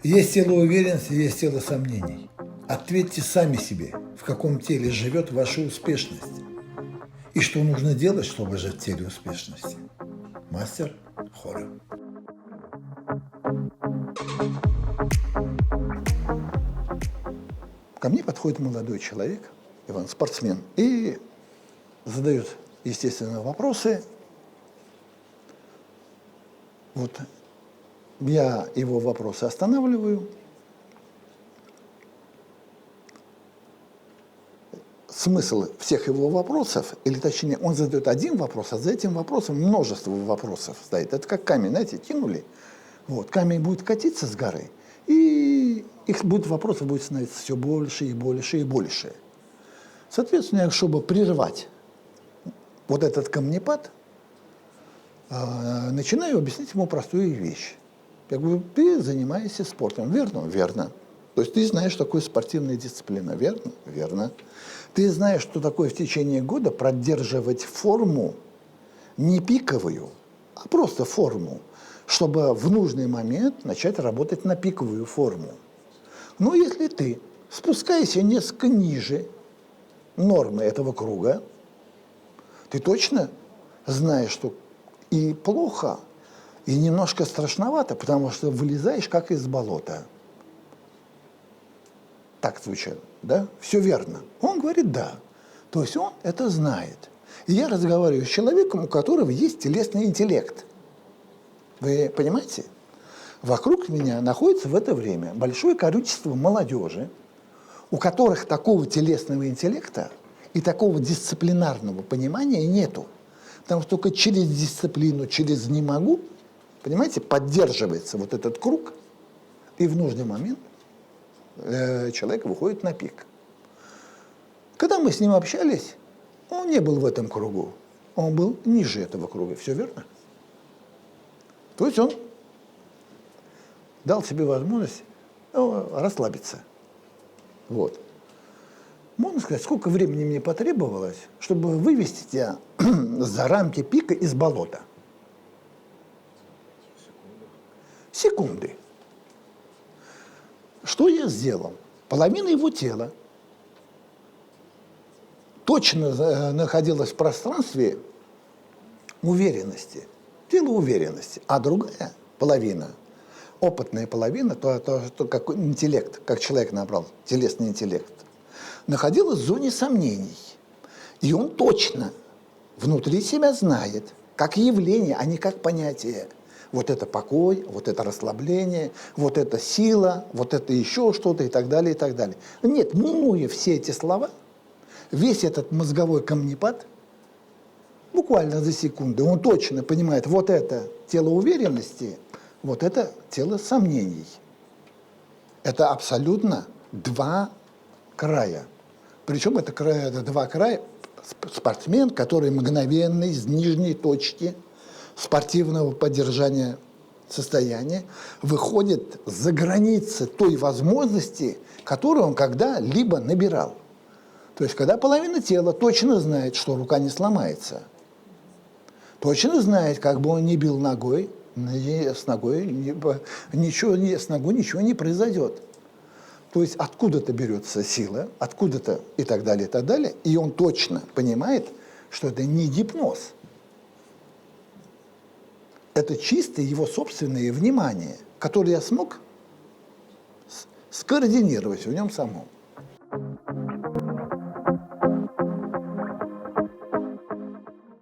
Есть тело уверенности, есть тело сомнений. Ответьте сами себе, в каком теле живет ваша успешность. И что нужно делать, чтобы жить в теле успешности. Мастер хора. Ко мне подходит молодой человек, Иван, спортсмен, и задает, естественно, вопросы. Вот я его вопросы останавливаю. Смысл всех его вопросов, или точнее, он задает один вопрос, а за этим вопросом множество вопросов стоит. Это как камень, знаете, кинули. Вот, камень будет катиться с горы, и вопросов будет становиться все больше и больше и больше. Соответственно, чтобы прервать вот этот камнепад, начинаю объяснять ему простую вещь. Я говорю, ты занимаешься спортом, верно? Верно. То есть ты знаешь, что такое спортивная дисциплина, верно? Верно. Ты знаешь, что такое в течение года поддерживать форму не пиковую, а просто форму, чтобы в нужный момент начать работать на пиковую форму. Но если ты спускаешься несколько ниже нормы этого круга, ты точно знаешь, что и плохо, и немножко страшновато, потому что вылезаешь как из болота. Так звучит, да? Все верно. Он говорит «да». То есть он это знает. И я разговариваю с человеком, у которого есть телесный интеллект. Вы понимаете? Вокруг меня находится в это время большое количество молодежи, у которых такого телесного интеллекта и такого дисциплинарного понимания нету. Потому что только через дисциплину, через «не могу», понимаете, поддерживается вот этот круг, и в нужный момент человек выходит на пик. Когда мы с ним общались, он не был в этом кругу, он был ниже этого круга, все верно? То есть он дал себе возможность расслабиться. Вот. Можно сказать, сколько времени мне потребовалось, чтобы вывести тебя за рамки пика из болота? Секунды. Что я сделал? Половина его тела точно находилась в пространстве уверенности, тело уверенности, а другая половина, опытная половина, то как интеллект, как человек набрал, телесный интеллект, находилась в зоне сомнений. И он точно внутри себя знает, как явление, а не как понятие. Вот это покой, вот это расслабление, вот это сила, вот это еще что-то и так далее, и так далее. Нет, минуя все эти слова, весь этот мозговой камнепад, буквально за секунду, он точно понимает, вот это тело уверенности, вот это тело сомнений. Это абсолютно два края. Причем это два края. Спортсмен, который мгновенно из нижней точки спортивного поддержания состояния выходит за границы той возможности, которую он когда-либо набирал. То есть, когда половина тела точно знает, что рука не сломается, точно знает, как бы он ни бил ногой, с ногой ничего не произойдет. То есть откуда-то берется сила, откуда-то и так далее, и он точно понимает, что это не гипноз. Это чисто его собственное внимание, которое я смог скоординировать в нем самом.